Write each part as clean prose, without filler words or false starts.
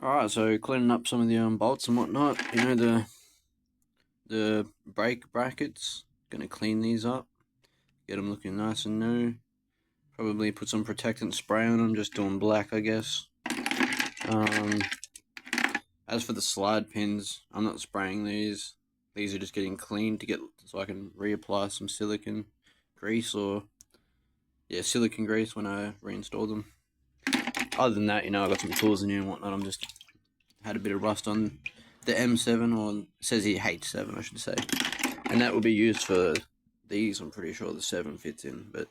Alright, so cleaning up some of the bolts and whatnot. You know, the brake brackets. Gonna clean these up, get them looking nice and new. Probably put some protectant spray on them, just doing black, I guess. Um, as for the slide pins, I'm not spraying these. These are just getting cleaned to get so I can reapply some silicone grease silicone grease when I reinstall them. Other than that, you know, I got some tools in here and whatnot. I'm just had a bit of rust on the M7, or it says here H7, I should say, and that will be used for these. I'm pretty sure the 7 fits in, but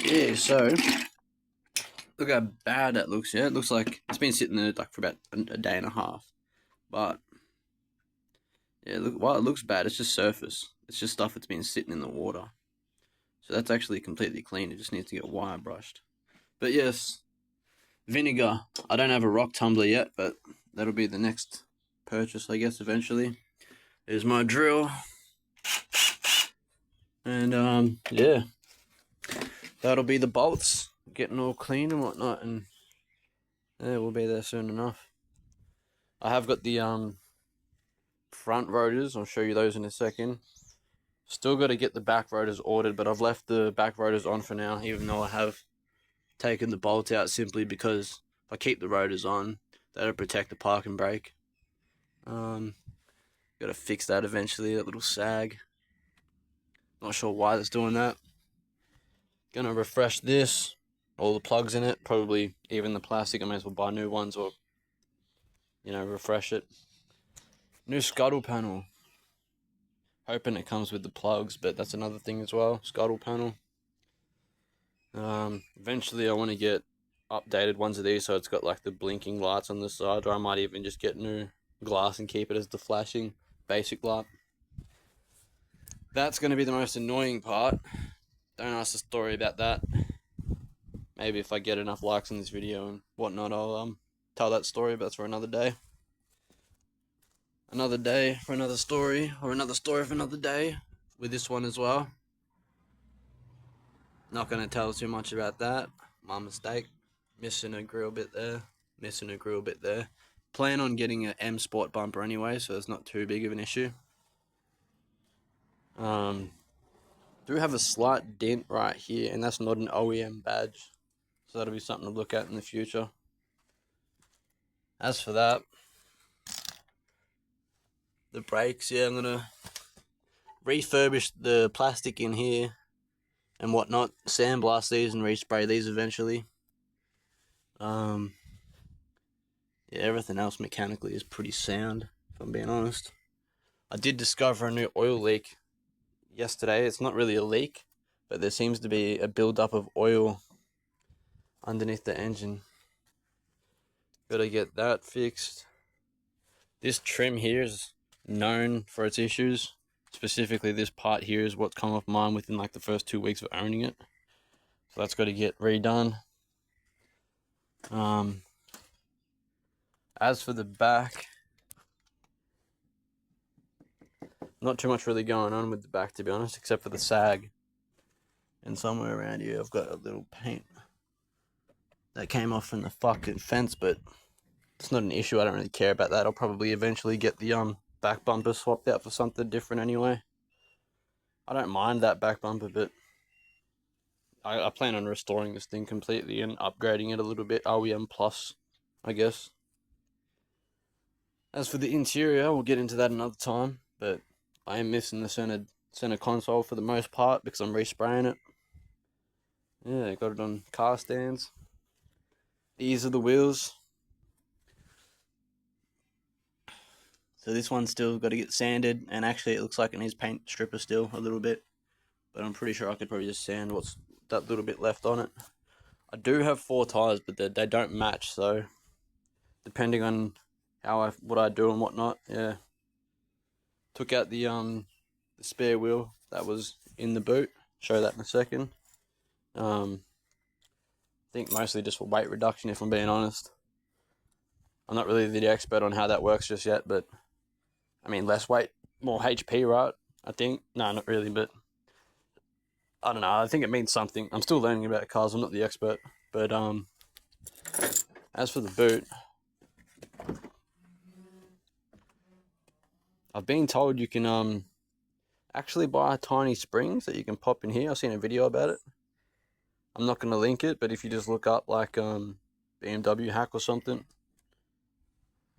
yeah. So look how bad that looks. Yeah, it looks like it's been sitting there like for about a day and a half. But yeah, look, while it looks bad, it's just surface. It's just stuff that's been sitting in the water. So that's actually completely clean. It just needs to get wire brushed. But yes, vinegar. I don't have a rock tumbler yet, but that'll be the next purchase, I guess, eventually. There's my drill. And yeah, that'll be the bolts getting all clean and whatnot, and yeah, we'll be there soon enough. I have got the front rotors. I'll show you those in a second. Still got to get the back rotors ordered, but I've left the back rotors on for now, even though I have taken the bolt out, simply because if I keep the rotors on, that'll protect the parking brake. Got to fix that eventually, that little sag. Not sure why that's doing that. Gonna refresh this, all the plugs in it, probably even the plastic. I may as well buy new ones, or, you know, refresh it. New scuttle panel. Hoping it comes with the plugs, but that's another thing as well. Scuttle panel. Eventually I want to get updated ones of these, so it's got like the blinking lights on the side, or I might even just get new glass and keep it as the flashing basic light. That's going to be the most annoying part. Don't ask a story about that. Maybe if I get enough likes on this video and whatnot, I'll tell that story, but that's for another day. Another day for another story, or another story for another day with this one as well. Not going to tell too much about that. My mistake. Missing a grill bit there. Missing a grill bit there. Plan on getting an M Sport bumper anyway, so it's not too big of an issue. Do have a slight dent right here, and that's not an OEM badge, so that'll be something to look at in the future. As for that, the brakes, yeah, I'm gonna refurbish the plastic in here and whatnot, sandblast these and respray these eventually. Yeah, everything else mechanically is pretty sound, if I'm being honest. I did discover a new oil leak yesterday. It's not really a leak, but there seems to be a buildup of oil underneath the engine. Gotta get that fixed. This trim here is known for its issues. Specifically, this part here is what's come off mine within like the first 2 weeks of owning it. So that's got to get redone. As for the back, not too much really going on with the back, to be honest, except for the sag. And somewhere around here, I've got a little paint that came off from the fucking fence, but it's not an issue. I don't really care about that. I'll probably eventually get the back bumper swapped out for something different anyway. I don't mind that back bumper, but I plan on restoring this thing completely and upgrading it a little bit. OEM Plus, I guess. As for the interior, we'll get into that another time, but I am missing the center console for the most part because I'm respraying it. Yeah, I got it on car stands. These are the wheels. So this one's still got to get sanded, and actually it looks like it needs paint stripper still a little bit, but I'm pretty sure I could probably just sand what's that little bit left on it. I do have 4 tires, but they don't match, so depending on what I do and whatnot, yeah. Took out the spare wheel that was in the boot. Show that in a second. I think mostly just for weight reduction, if I'm being honest. I'm not really the expert on how that works just yet, but I mean, less weight, more HP, right? I think. No, not really, but I don't know. I think it means something. I'm still learning about cars. I'm not the expert, but as for the boot, I've been told you can actually buy tiny springs that you can pop in here. I've seen a video about it. I'm not going to link it, but if you just look up like BMW hack or something,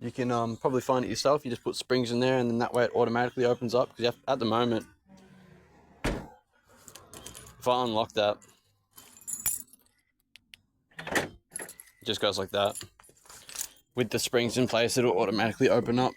you can probably find it yourself. You just put springs in there, and then that way it automatically opens up. Because at the moment, if I unlock that, it just goes like that. With the springs in place, it'll automatically open up.